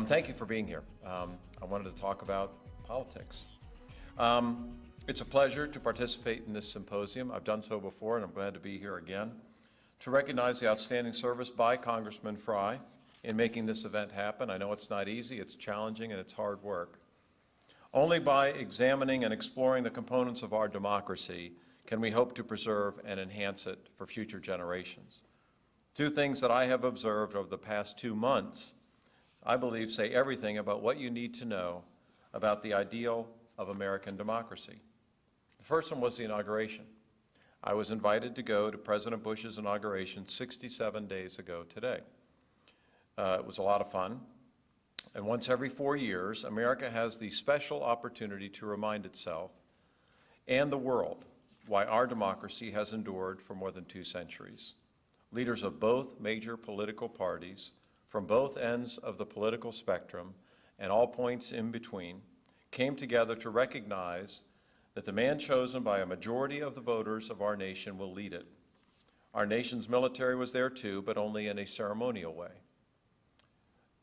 Thank you for being here. I wanted to talk about politics. It's a pleasure to participate in this symposium. I've done so before, and I'm glad to be here again to recognize the outstanding service by Congressman Frey in making this event happen. I know it's not easy, it's challenging, and it's hard work. Only by examining and exploring the components of our democracy can we hope to preserve and enhance it for future generations. Two things that I have observed over the past 2 months, I believe, say everything about what you need to know about the ideal of American democracy. The first one was the inauguration. I was invited to go to President Bush's inauguration 67 days ago today. It was a lot of fun. And once every 4 years, America has the special opportunity to remind itself and the world why our democracy has endured for more than 2 centuries. Leaders of both major political parties, from both ends of the political spectrum and all points in between, came together to recognize that the man chosen by a majority of the voters of our nation will lead it. Our nation's military was there too, but only in a ceremonial way.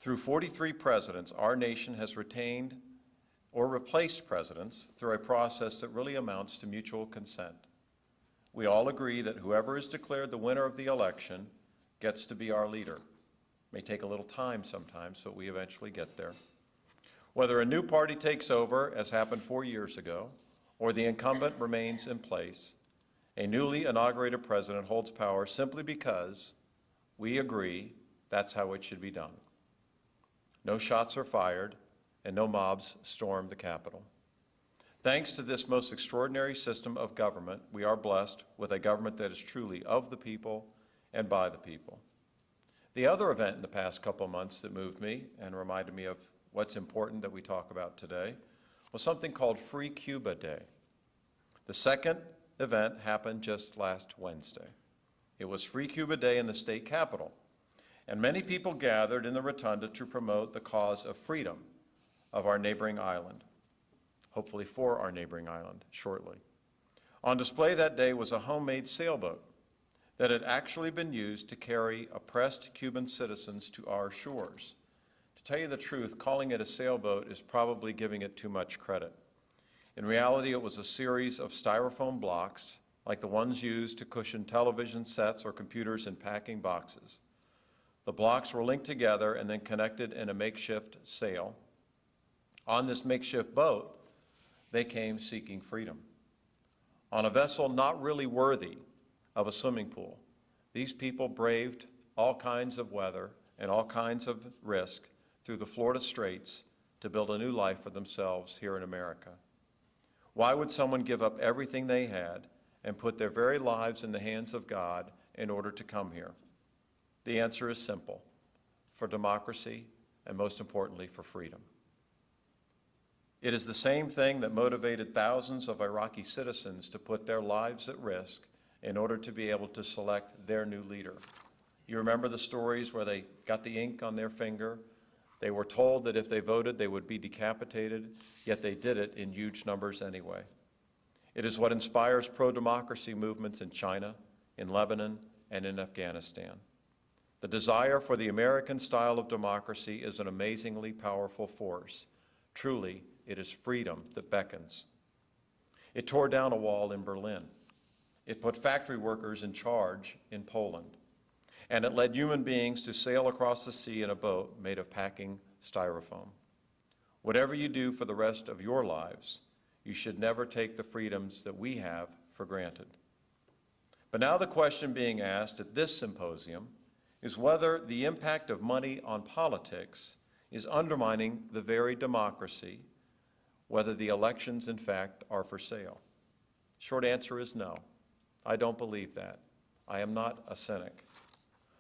Through 43 presidents, our nation has retained or replaced presidents through a process that really amounts to mutual consent. We all agree that whoever is declared the winner of the election gets to be our leader. It may take a little time sometimes, but we eventually get there. Whether a new party takes over, as happened 4 years ago, or the incumbent remains in place, a newly inaugurated president holds power simply because we agree that's how it should be done. No shots are fired, and no mobs storm the Capitol. Thanks to this most extraordinary system of government, we are blessed with a government that is truly of the people and by the people. The other event in the past couple of months that moved me and reminded me of what's important that we talk about today was something called Free Cuba Day. The second event happened just last Wednesday. It was Free Cuba Day in the state capitol, and many people gathered in the rotunda to promote the cause of freedom of our neighboring island, hopefully for our neighboring island shortly. On display that day was a homemade sailboat that had actually been used to carry oppressed Cuban citizens to our shores. To tell you the truth, calling it a sailboat is probably giving it too much credit. In reality, it was a series of styrofoam blocks, like the ones used to cushion television sets or computers in packing boxes. The blocks were linked together and then connected in a makeshift sail. On this makeshift boat, they came seeking freedom. On a vessel not really worthy of a swimming pool, these people braved all kinds of weather and all kinds of risk through the Florida Straits to build a new life for themselves here in America. Why would someone give up everything they had and put their very lives in the hands of God in order to come here? The answer is simple: for democracy and, most importantly, for freedom. It is the same thing that motivated thousands of Iraqi citizens to put their lives at risk in order to be able to select their new leader. You remember the stories where they got the ink on their finger? They were told that if they voted, they would be decapitated, yet they did it in huge numbers anyway. It is what inspires pro-democracy movements in China, in Lebanon, and in Afghanistan. The desire for the American style of democracy is an amazingly powerful force. Truly, it is freedom that beckons. It tore down a wall in Berlin. It put factory workers in charge in Poland. And it led human beings to sail across the sea in a boat made of packing styrofoam. Whatever you do for the rest of your lives, you should never take the freedoms that we have for granted. But now the question being asked at this symposium is whether the impact of money on politics is undermining the very democracy, whether the elections, in fact, are for sale. Short answer is no. I don't believe that. I am not a cynic.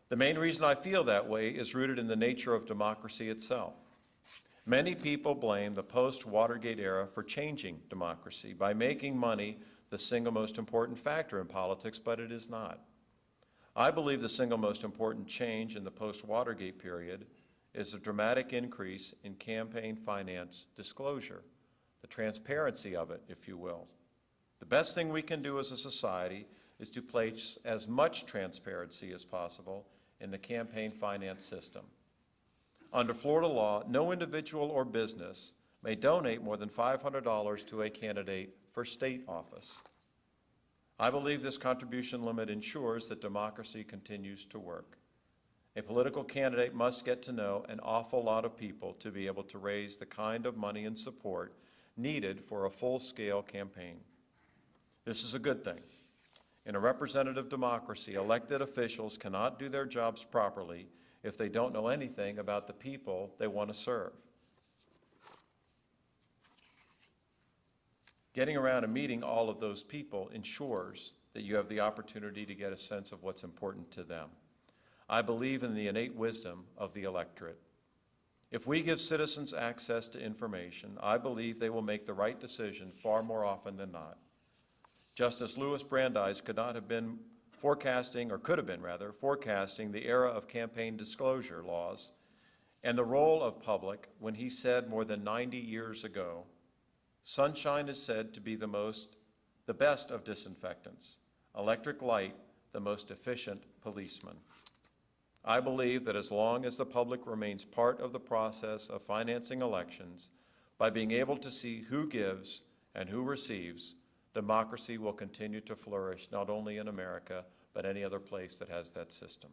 The main reason I feel that way is rooted in the nature of democracy itself. Many people blame the post-Watergate era for changing democracy by making money the single most important factor in politics, but it is not. I believe the single most important change in the post-Watergate period is a dramatic increase in campaign finance disclosure, the transparency of it, if you will. The best thing we can do as a society is to place as much transparency as possible in the campaign finance system. Under Florida law, no individual or business may donate more than $500 to a candidate for state office. I believe this contribution limit ensures that democracy continues to work. A political candidate must get to know an awful lot of people to be able to raise the kind of money and support needed for a full-scale campaign. This is a good thing. In a representative democracy, elected officials cannot do their jobs properly if they don't know anything about the people they want to serve. Getting around and meeting all of those people ensures that you have the opportunity to get a sense of what's important to them. I believe in the innate wisdom of the electorate. If we give citizens access to information, I believe they will make the right decision far more often than not. Justice Louis Brandeis could not have been forecasting, or could have been rather, forecasting the era of campaign disclosure laws and the role of public when he said more than 90 years ago, "Sunshine is said to be the best of disinfectants, electric light the most efficient policeman." I believe that as long as the public remains part of the process of financing elections, by being able to see who gives and who receives, democracy will continue to flourish not only in America, but any other place that has that system.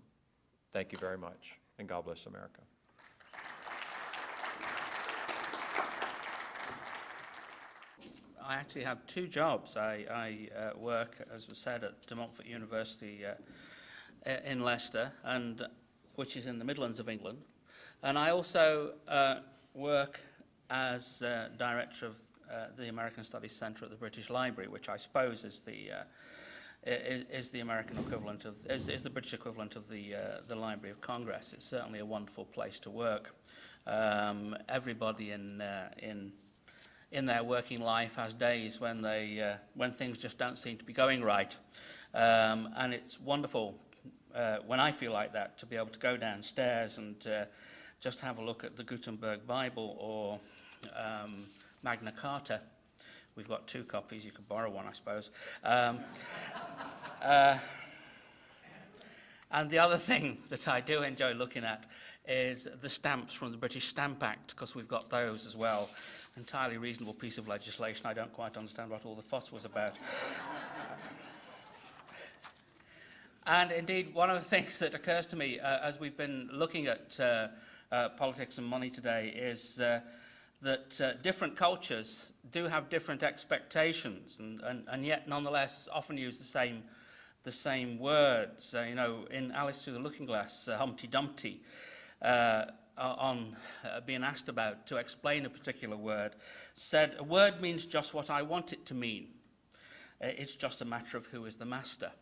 Thank you very much, and God bless America. I actually have two jobs. I work, as was said, at De Montfort University in Leicester, which is in the Midlands of England. And I also work as director of the American Studies Centre at the British Library, which I suppose is the American equivalent of, is the British equivalent of the Library of Congress. It's certainly a wonderful place to work. Everybody in their working life has days when when things just don't seem to be going right, and it's wonderful when I feel like that to be able to go downstairs and just have a look at the Gutenberg Bible or Magna Carta. We've got two copies. You could borrow one, I suppose. And the other thing that I do enjoy looking at is the stamps from the British Stamp Act, because we've got those as well. Entirely reasonable piece of legislation. I don't quite understand what all the fuss was about. And indeed, one of the things that occurs to me as we've been looking at politics and money today is that different cultures do have different expectations, and yet nonetheless often use the same words. You know, in Alice Through the Looking Glass, Humpty Dumpty, on being asked about to explain a particular word, said, "A word means just what I want it to mean. It's just a matter of who is the master."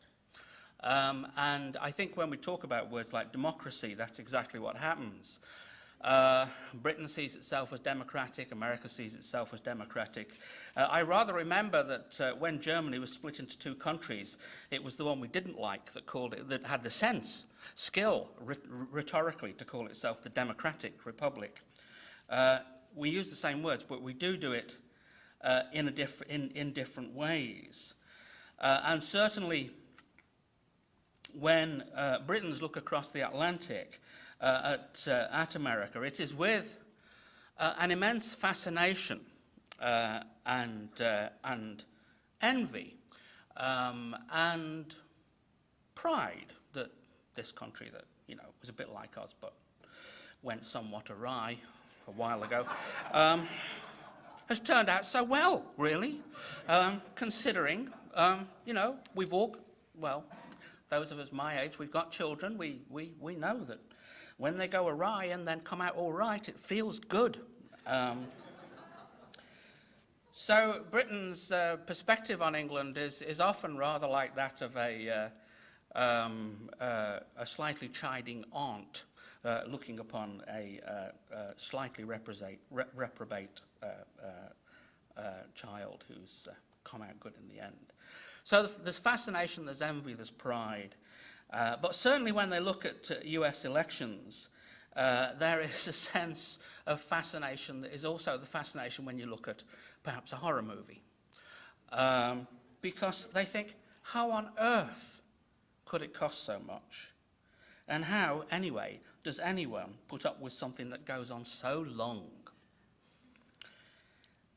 And I think when we talk about words like democracy, that's exactly what happens. Britain sees itself as democratic, America sees itself as democratic. I rather remember that when Germany was split into two countries, it was the one we didn't like that had the sense, skill, rhetorically, to call itself the Democratic Republic. We use the same words, but we do it in different ways. And certainly, when Britons look across the Atlantic at America, it is with an immense fascination and envy and pride that this country that, you know, was a bit like us but went somewhat awry a while ago, has turned out so well, really, considering, you know, we've all, well, those of us my age, we've got children, we know that when they go awry and then come out all right, it feels good. So Britain's perspective on England is often rather like that of a slightly chiding aunt looking upon a slightly reprobate child who's come out good in the end. So there's fascination, there's envy, there's pride. But certainly when they look at US elections, there is a sense of fascination that is also the fascination when you look at perhaps a horror movie. Because they think, how on earth could it cost so much? And how, anyway, does anyone put up with something that goes on so long?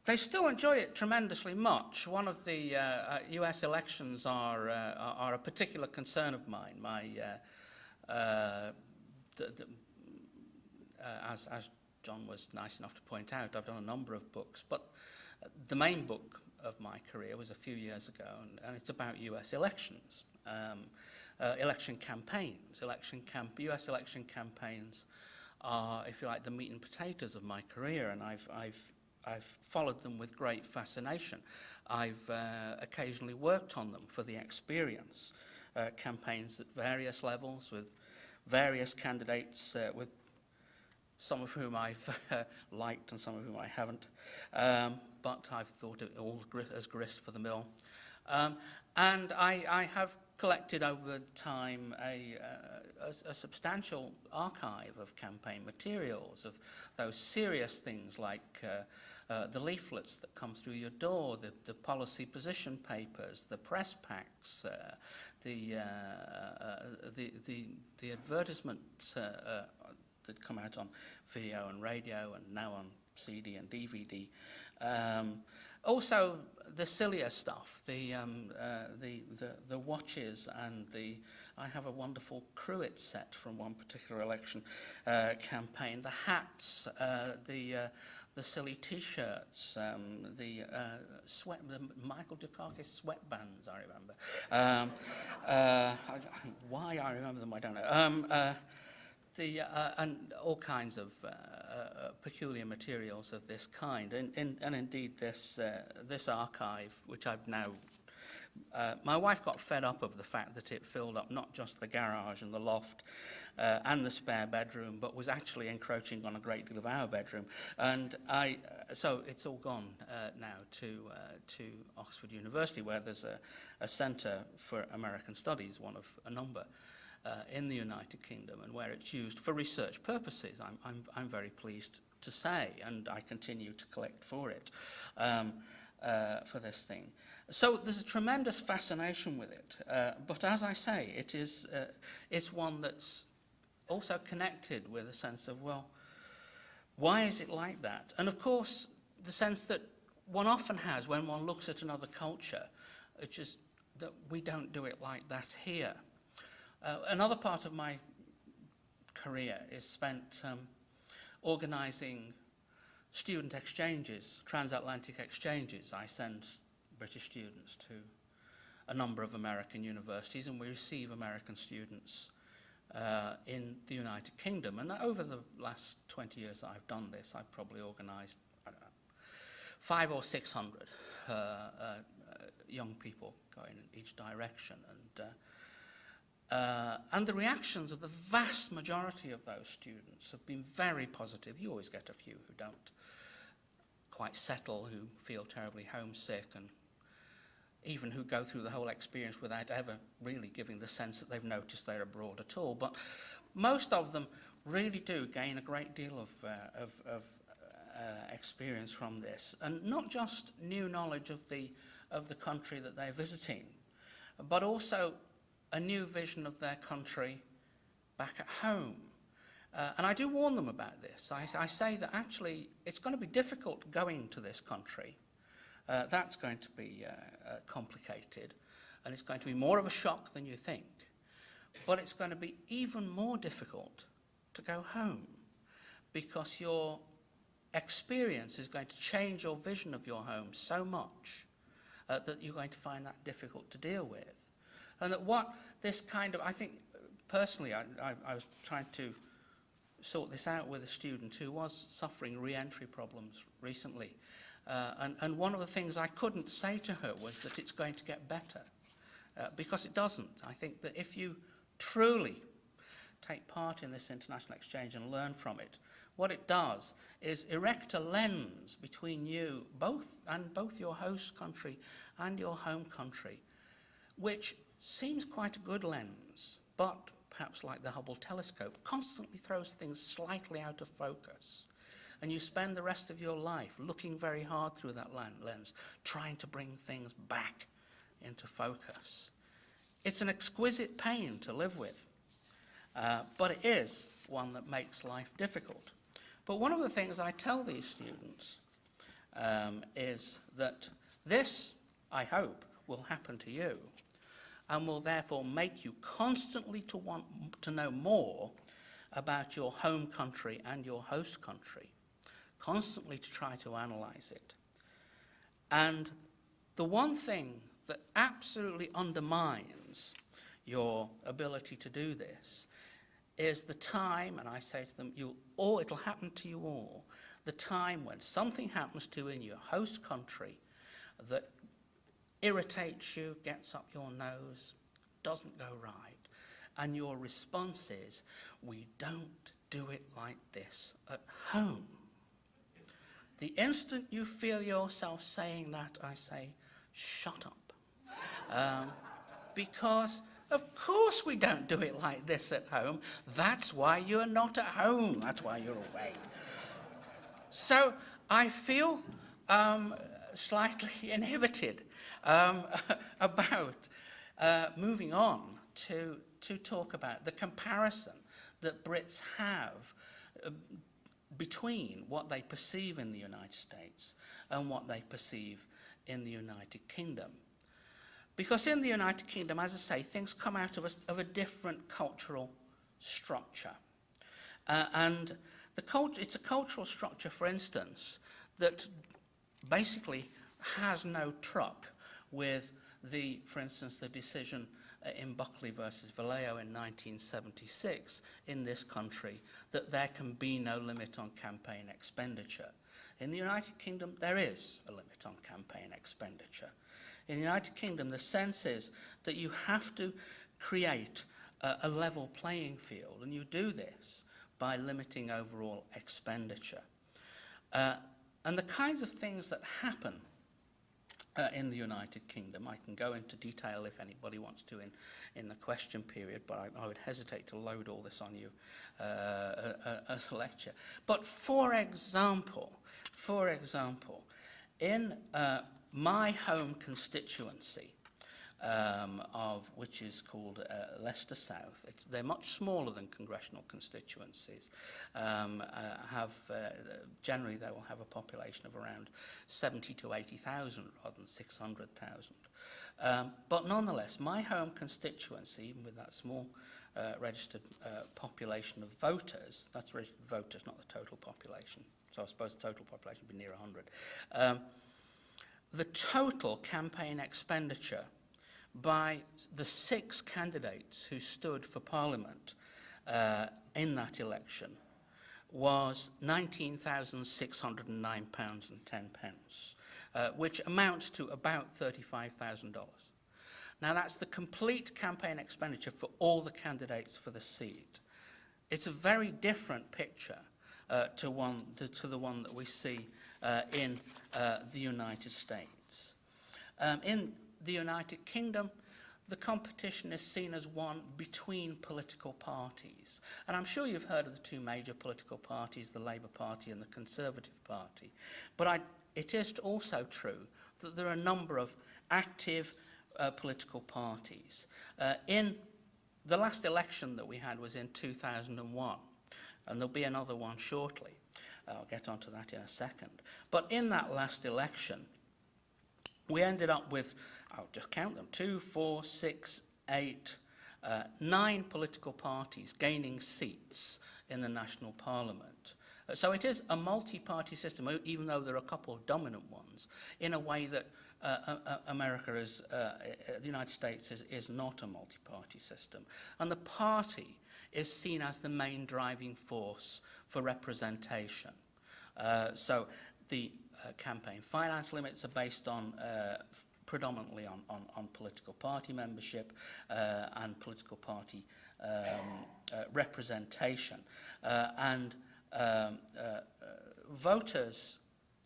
They still enjoy it tremendously much. One of the US elections are a particular concern of mine. As John was nice enough to point out, I've done a number of books, but the main book of my career was a few years ago, and it's about US elections, election campaigns. US election campaigns are, if you like, the meat and potatoes of my career, and I've followed them with great fascination. I've occasionally worked on them for the experience, campaigns at various levels with various candidates, with some of whom I've liked and some of whom I haven't, but I've thought it all as grist for the mill. And I have collected over time a substantial archive of campaign materials, of those serious things like the leaflets that come through your door, the policy position papers, the press packs, the advertisements that come out on video and radio and now on CD and DVD. Also, the sillier stuff, the watches and I have a wonderful Crist set from one particular election campaign. The hats, the silly T-shirts, the Michael Dukakis sweatbands, I remember. Why I remember them, I don't know. And all kinds of peculiar materials of this kind, and indeed this archive, which I've now, my wife got fed up of the fact that it filled up not just the garage and the loft and the spare bedroom, but was actually encroaching on a great deal of our bedroom, and so it's all gone now to Oxford University, where there's a centre for American Studies, one of a number. In the United Kingdom, and where it's used for research purposes, I'm very pleased to say, and I continue to collect for it, for this thing. So there's a tremendous fascination with it, but as I say, it's one that's also connected with a sense of, well, why is it like that? And of course, the sense that one often has when one looks at another culture, it's just that we don't do it like that here. Another part of my career is spent organising student exchanges, transatlantic exchanges. I send British students to a number of American universities, and we receive American students in the United Kingdom. And over the last 20 years that I've done this, I've probably organised, I don't know, 500 or 600 young people going in each direction. And the reactions of the vast majority of those students have been very positive. You always get a few who don't quite settle, who feel terribly homesick, and even who go through the whole experience without ever really giving the sense that they've noticed they're abroad at all. But most of them really do gain a great deal of experience from this, and not just new knowledge of the country that they're visiting, but also a new vision of their country back at home. And I do warn them about this. I say that actually it's going to be difficult going to this country. That's going to be complicated, and it's going to be more of a shock than you think. But it's going to be even more difficult to go home, because your experience is going to change your vision of your home so much that you're going to find that difficult to deal with. And that what this kind of, I think, personally, I was trying to sort this out with a student who was suffering re-entry problems recently. And one of the things I couldn't say to her was that it's going to get better, because it doesn't. I think that if you truly take part in this international exchange and learn from it, what it does is erect a lens between you, both your host country and your home country, which seems quite a good lens, but perhaps like the Hubble telescope, constantly throws things slightly out of focus. And you spend the rest of your life looking very hard through that lens, trying to bring things back into focus. It's an exquisite pain to live with. but it is one that makes life difficult. But one of the things I tell these students is that this, I hope, will happen to you and will therefore make you constantly to want to know more about your home country and your host country, constantly to try to analyze it. And the one thing that absolutely undermines your ability to do this is the time, and I say to them, it'll happen to you all, the time when something happens to you in your host country that irritates you, gets up your nose, doesn't go right, and your response is, we don't do it like this at home. The instant you feel yourself saying that, I say, shut up. Because of course we don't do it like this at home. That's why you're not at home. That's why you're away. So I feel slightly inhibited about moving on to talk about the comparison that Brits have between what they perceive in the United States and what they perceive in the United Kingdom. Because in the United Kingdom, as I say, things come out of a different cultural structure. And it's a cultural structure, for instance, that basically has no truck with for instance, the decision in Buckley versus Vallejo in 1976 in this country that there can be no limit on campaign expenditure. In the United Kingdom, there is a limit on campaign expenditure. In the United Kingdom, the sense is that you have to create a level playing field, and you do this by limiting overall expenditure. And the kinds of things that happen in the United Kingdom, I can go into detail if anybody wants to in the question period, but I would hesitate to load all this on you as a lecture. But for example, in my home constituency, which is called Leicester South. They're much smaller than congressional constituencies. Generally, they will have a population of around 70 to 80,000 rather than 600,000. But nonetheless, my home constituency, even with that small registered population of voters, that's registered voters, not the total population. So I suppose the total population would be near 100. The total campaign expenditure by the 6 candidates who stood for Parliament in that election was £19,609.10, which amounts to about $35,000. Now that's the complete campaign expenditure for all the candidates for the seat. It's a very different picture to the one that we see in the United States. In the United Kingdom, the competition is seen as one between political parties. And I'm sure you've heard of the 2 major political parties, the Labour Party and the Conservative Party. But it is also true that there are a number of active political parties. In the last election that we had was in 2001, and there'll be another one shortly. I'll get onto that in a second. But in that last election, we ended up with, I'll just count them, 2, 4, 6, 8, 9 political parties gaining seats in the national parliament. So it is a multi-party system, even though there are a couple of dominant ones, in a way that the United States is not a multi-party system. And the party is seen as the main driving force for representation. So the campaign finance limits are based on predominantly on political party membership and political party representation. Voters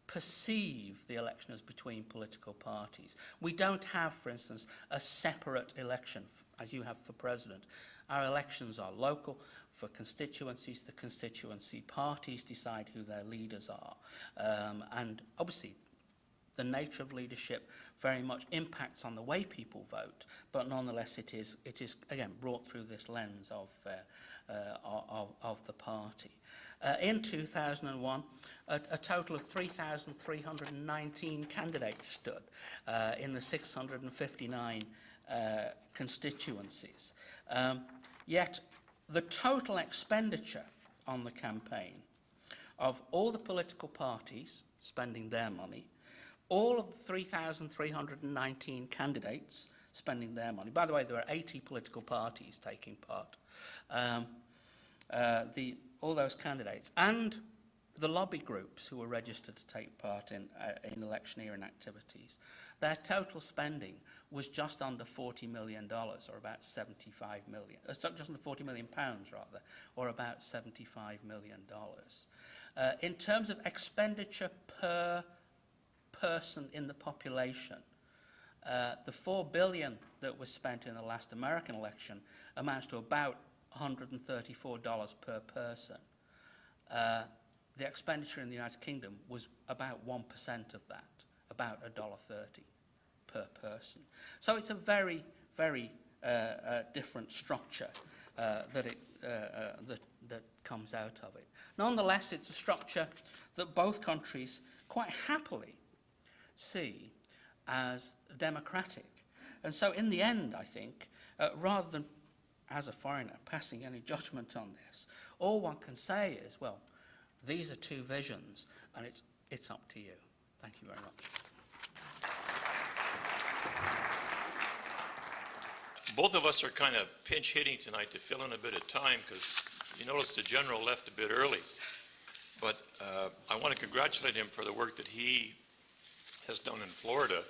perceive the election as between political parties. We don't have, for instance, a separate election as you have for president. Our elections are local. For constituencies, the constituency parties decide who their leaders are. And obviously, the nature of leadership very much impacts on the way people vote, but nonetheless it is again brought through this lens of the party. In 2001, a total of 3,319 candidates stood in the 659 constituencies. Yet the total expenditure on the campaign of all the political parties spending their money, all of the 3,319 candidates spending their money. By the way, there are 80 political parties taking part. All those candidates and the lobby groups who were registered to take part in electioneering activities, their total spending was just under $40 million, or about 75 million, just under 40 million pounds rather, or about $75 million. In terms of expenditure per person in the population, the $4 billion that was spent in the last American election amounts to about $134 per person. The expenditure in the United Kingdom was about 1% of that, about $1.30 per person. So it's a very, very different structure that comes out of it. Nonetheless, it's a structure that both countries quite happily see as democratic. And so in the end, I think, rather than as a foreigner passing any judgment on this, all one can say is, well, these are two visions, and it's up to you. Thank you very much. Both of us are kind of pinch hitting tonight to fill in a bit of time, because you notice the general left a bit early. But I want to congratulate him for the work that he has done in Florida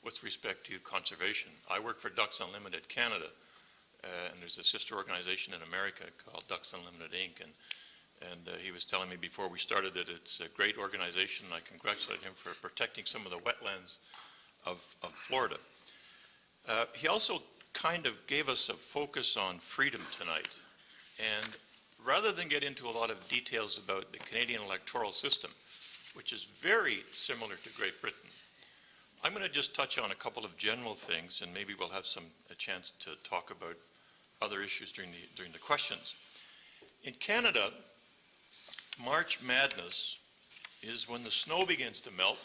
with respect to conservation. I work for Ducks Unlimited Canada, and there's a sister organization in America called Ducks Unlimited Inc. And he was telling me before we started that it's a great organization. I congratulate him for protecting some of the wetlands of Florida. He also kind of gave us a focus on freedom tonight. And rather than get into a lot of details about the Canadian electoral system, which is very similar to Great Britain, I'm going to just touch on a couple of general things, and maybe we'll have a chance to talk about other issues during the questions. In Canada, March Madness is when the snow begins to melt,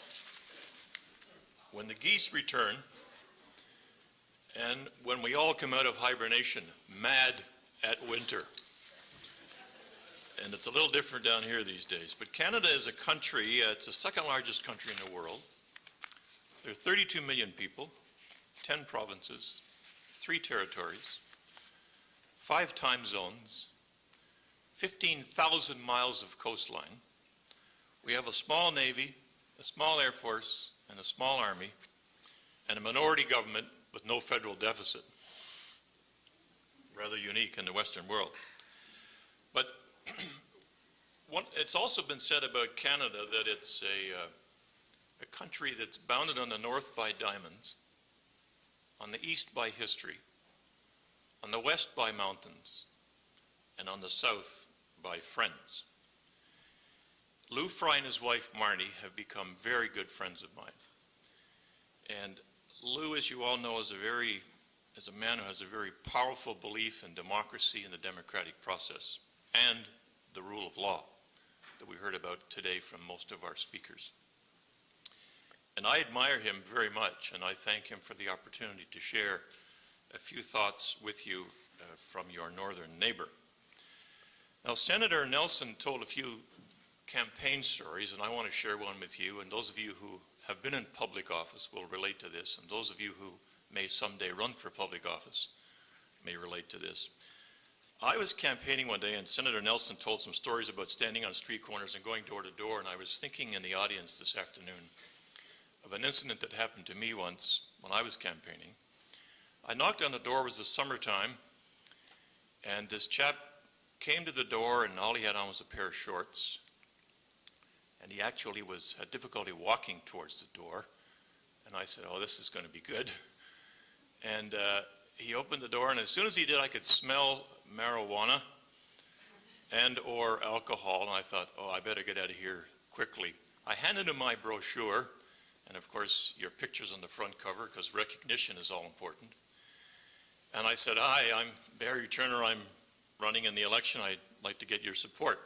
when the geese return, and when we all come out of hibernation, mad at winter. And it's a little different down here these days. But Canada is a country, it's the second largest country in the world. There are 32 million people, 10 provinces, 3 territories, 5 time zones, 15,000 miles of coastline. We have a small navy, a small air force, and a small army, and a minority government with no federal deficit. Rather unique in the Western world. But it's also been said about Canada that it's a country that's bounded on the north by diamonds, on the east by history, on the west by mountains, and on the south by friends. Lou Frey and his wife Marnie have become very good friends of mine. And Lou, as you all know, is a man who has a very powerful belief in democracy and the democratic process and the rule of law that we heard about today from most of our speakers. And I admire him very much, and I thank him for the opportunity to share a few thoughts with you from your northern neighbor. Now, Senator Nelson told a few campaign stories, and I want to share one with you, and those of you who have been in public office will relate to this, and those of you who may someday run for public office may relate to this. I was campaigning one day, and Senator Nelson told some stories about standing on street corners and going door to door, and I was thinking in the audience this afternoon of an incident that happened to me once when I was campaigning. I knocked on the door, it was the summertime, and this chap came to the door, and all he had on was a pair of shorts, and he actually had difficulty walking towards the door, and I said, oh, this is going to be good. And he opened the door, and as soon as he did, I could smell marijuana and or alcohol, and I thought, oh, I better get out of here quickly. I handed him my brochure, And of course, your picture's on the front cover because recognition is all important. And I said, hi, I'm Barry Turner. I'm running in the election. I'd like to get your support.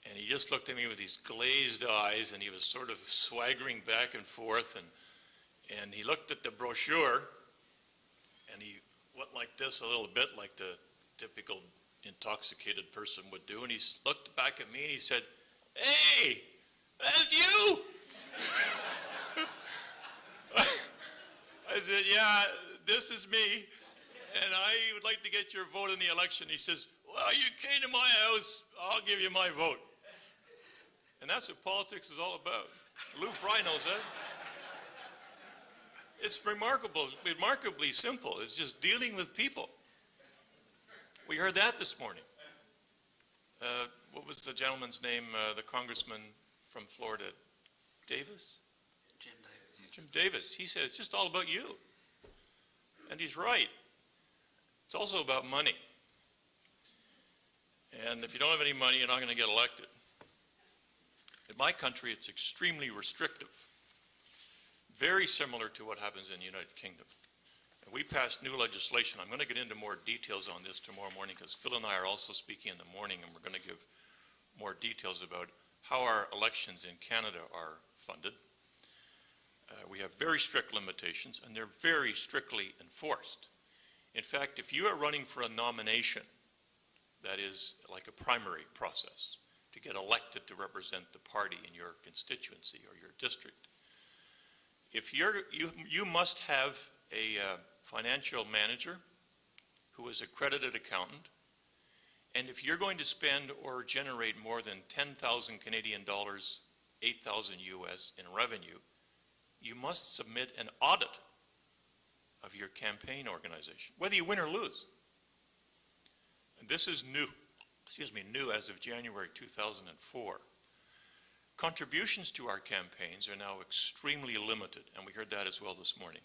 And he just looked at me with these glazed eyes, and he was sort of swaggering back and forth. And he looked at the brochure, and he went like this a little bit, like the typical intoxicated person would do. And he looked back at me, and he said, hey, that's you! I said, yeah, this is me, and I would like to get your vote in the election. He says, well, you came to my house, I'll give you my vote. And that's what politics is all about. Lou Frey knows that. It's remarkably simple. It's just dealing with people. We heard that this morning. What was the gentleman's name, the congressman from Florida? Davies? Jim Davies. He said, it's just all about you. And he's right. It's also about money. And if you don't have any money, you're not going to get elected. In my country, it's extremely restrictive. Very similar to what happens in the United Kingdom. And we passed new legislation. I'm going to get into more details on this tomorrow morning because Phil and I are also speaking in the morning, and we're going to give more details about how our elections in Canada are funded. We have very strict limitations, and they're very strictly enforced. In fact, if you are running for a nomination, that is like a primary process, to get elected to represent the party in your constituency or your district, if you must have a financial manager who is an accredited accountant, and if you're going to spend or generate more than 10,000 Canadian dollars, 8,000 US in revenue, you must submit an audit of your campaign organization, whether you win or lose. And this is new, new as of January 2004. Contributions to our campaigns are now extremely limited, and we heard that as well this morning.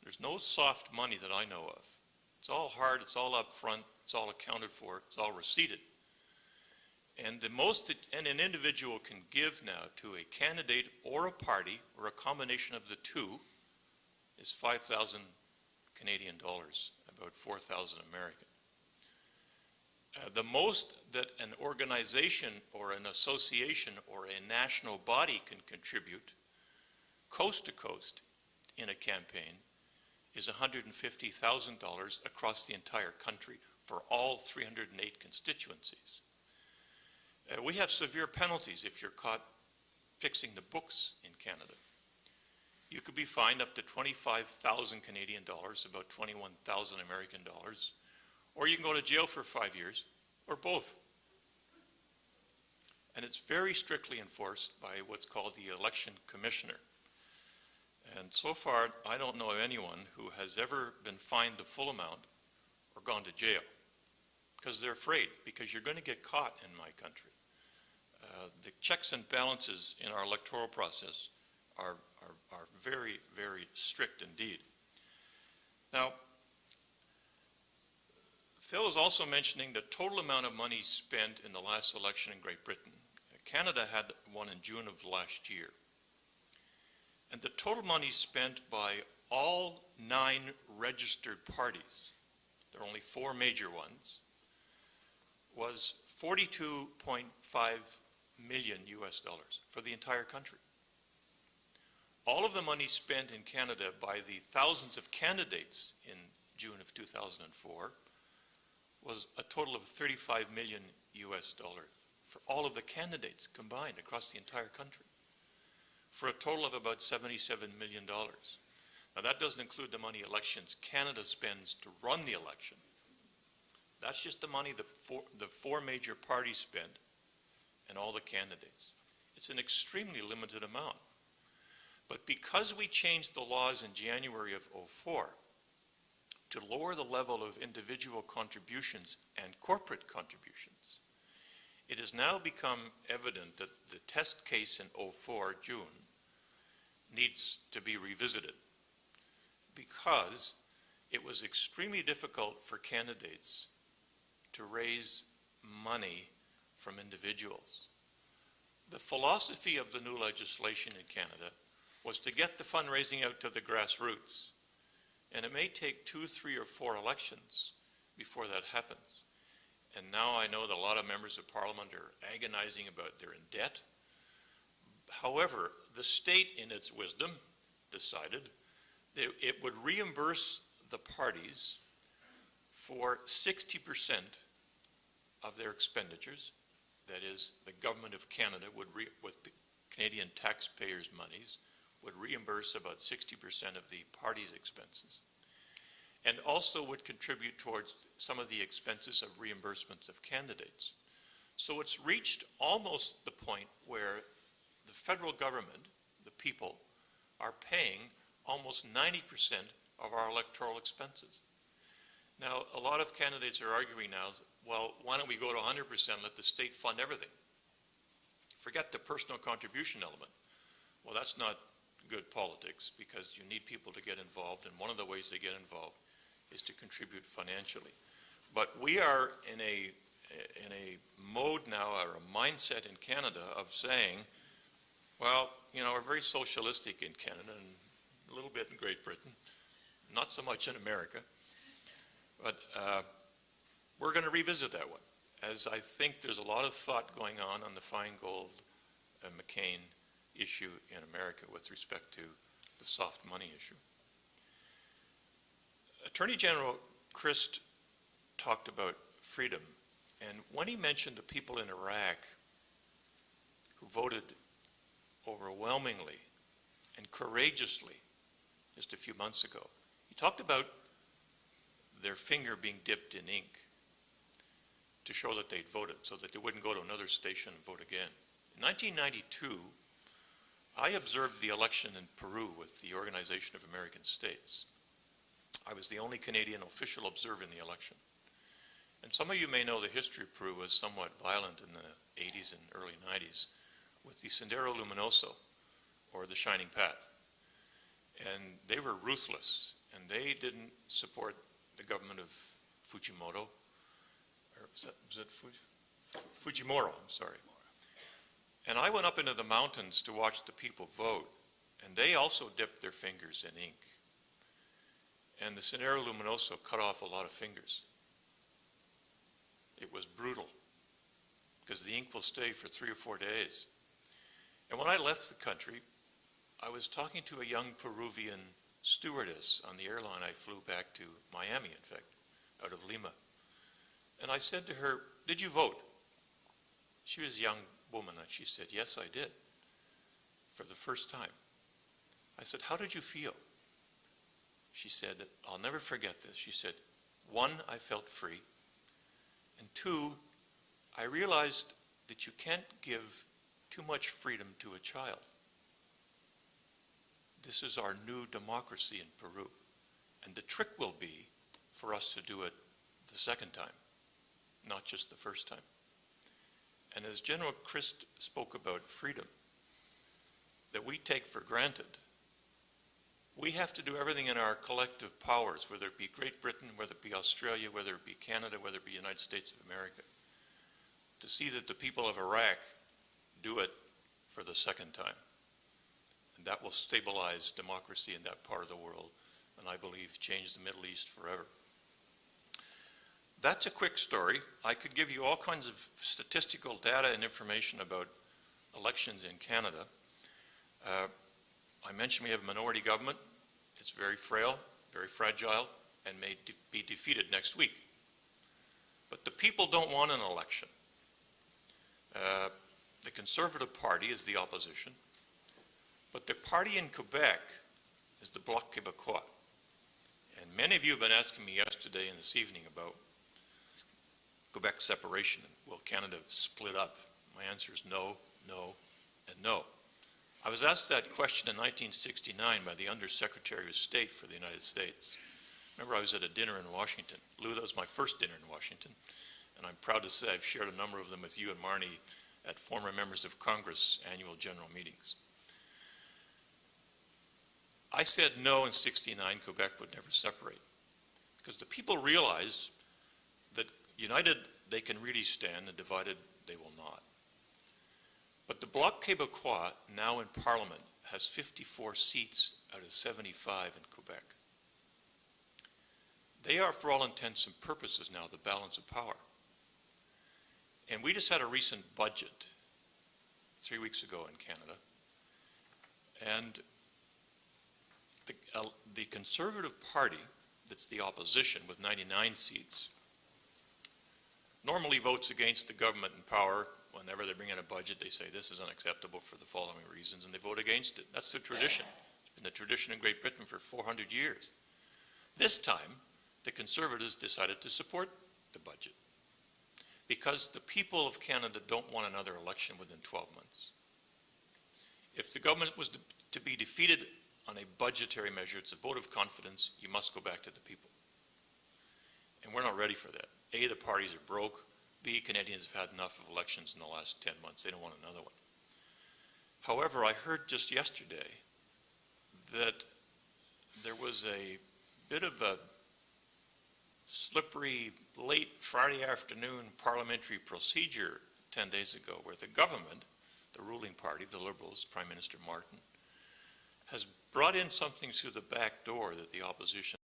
There's no soft money that I know of. It's all hard, it's all up front, it's all accounted for, it's all receipted. And the most an individual can give now to a candidate or a party or a combination of the two is 5,000 Canadian dollars, about 4,000 American. The most that an organization or an association or a national body can contribute coast to coast in a campaign is $150,000 across the entire country for all 308 constituencies. We have severe penalties if you're caught fixing the books in Canada. You could be fined up to 25,000 Canadian dollars, about 21,000 American dollars, or you can go to jail for 5 years, or both. And it's very strictly enforced by what's called the election commissioner. And so far, I don't know of anyone who has ever been fined the full amount or gone to jail, because they're afraid, because you're going to get caught in my country. The checks and balances in our electoral process are very, very strict indeed. Now, Phil is also mentioning the total amount of money spent in the last election in Great Britain. Canada had one in June of last year. And the total money spent by all 9 registered parties, there are only 4 major ones, was 42.5 million US dollars for the entire country. All of the money spent in Canada by the thousands of candidates in June of 2004 was a total of 35 million US dollars for all of the candidates combined across the entire country, for a total of about $77 million. Now that doesn't include the money Elections Canada spends to run the election. That's just the money the four major parties spend and all the candidates. It's an extremely limited amount. But because we changed the laws in January of 2004 to lower the level of individual contributions and corporate contributions, it has now become evident that the test case in 2004, June, needs to be revisited, because it was extremely difficult for candidates to raise money from individuals. The philosophy of the new legislation in Canada was to get the fundraising out to the grassroots. And it may take 2, 3, or 4 elections before that happens. And now I know that a lot of members of Parliament are agonizing about they're in debt. However, the state, in its wisdom, decided that it would reimburse the parties for 60% of their expenditures. That is, the government of Canada would, with Canadian taxpayers' monies, would reimburse about 60% of the party's expenses, and also would contribute towards some of the expenses of reimbursements of candidates. So it's reached almost the point where the federal government, the people, are paying almost 90% of our electoral expenses. Now, a lot of candidates are arguing now, well, why don't we go to 100% and let the state fund everything? Forget the personal contribution element. Well, that's not good politics, because you need people to get involved, and one of the ways they get involved is to contribute financially. But we are in a mode now, or a mindset in Canada of saying, well, you know, we're very socialistic in Canada and a little bit in Great Britain, not so much in America, but we're going to revisit that one, as I think there's a lot of thought going on the Feingold and McCain issue in America with respect to the soft money issue. Attorney General Crist talked about freedom, and when he mentioned the people in Iraq who voted overwhelmingly and courageously just a few months ago, he talked about their finger being dipped in ink to show that they'd voted, so that they wouldn't go to another station and vote again. In 1992, I observed the election in Peru with the Organization of American States. I was the only Canadian official observing the election. And some of you may know the history of Peru was somewhat violent in the 80s and early 90s with the Sendero Luminoso, or the Shining Path. And they were ruthless, and they didn't support the government of Fujimoto, or was that Fujimori, I'm sorry. And I went up into the mountains to watch the people vote, and they also dipped their fingers in ink. And the Sendero Luminoso cut off a lot of fingers. It was brutal, because the ink will stay for 3 or 4 days. And when I left the country, I was talking to a young Peruvian stewardess on the airline I flew back to Miami, in fact, out of Lima. And I said to her, "Did you vote?" She was a young woman, and she said, "Yes, I did, for the first time." I said, "How did you feel?" She said, "I'll never forget this." She said, 1, I felt free, and 2, I realized that you can't give too much freedom to a child. This is our new democracy in Peru, and the trick will be for us to do it the second time, not just the first time. And as General Crist spoke about freedom that we take for granted, we have to do everything in our collective powers, whether it be Great Britain, whether it be Australia, whether it be Canada, whether it be the United States of America, to see that the people of Iraq do it for the second time. And that will stabilize democracy in that part of the world, and I believe change the Middle East forever. That's a quick story. I could give you all kinds of statistical data and information about elections in Canada. I mentioned we have a minority government. It's very frail, very fragile, and may be defeated next week. But the people don't want an election. The Conservative Party is the opposition, but the party in Quebec is the Bloc Québécois. And many of you have been asking me yesterday and this evening about Quebec separation. Will Canada split up? My answer is no, no, and no. I was asked that question in 1969 by the Undersecretary of State for the United States. Remember, I was at a dinner in Washington. Lou, that was my first dinner in Washington, and I'm proud to say I've shared a number of them with you and Marnie at former members of Congress annual general meetings. I said no in '69, Quebec would never separate, because the people realize that united they can really stand, and divided they will not. But the Bloc Québécois, now in Parliament, has 54 seats out of 75 in Quebec. They are, for all intents and purposes now, the balance of power. And we just had a recent budget 3 weeks ago in Canada. And the Conservative Party, that's the opposition with 99 seats, normally votes against the government in power. Whenever they bring in a budget, they say this is unacceptable for the following reasons, and they vote against it. That's the tradition. It's been the tradition in Great Britain for 400 years. This time, the Conservatives decided to support the budget because the people of Canada don't want another election within 12 months. If the government was to be defeated on a budgetary measure, it's a vote of confidence, you must go back to the people. And we're not ready for that. A, the parties are broke. B, Canadians have had enough of elections in the last 10 months. They don't want another one. However, I heard just yesterday that there was a bit of a slippery late Friday afternoon parliamentary procedure 10 days ago where the government, the ruling party, the Liberals, Prime Minister Martin, has brought in something through the back door that the opposition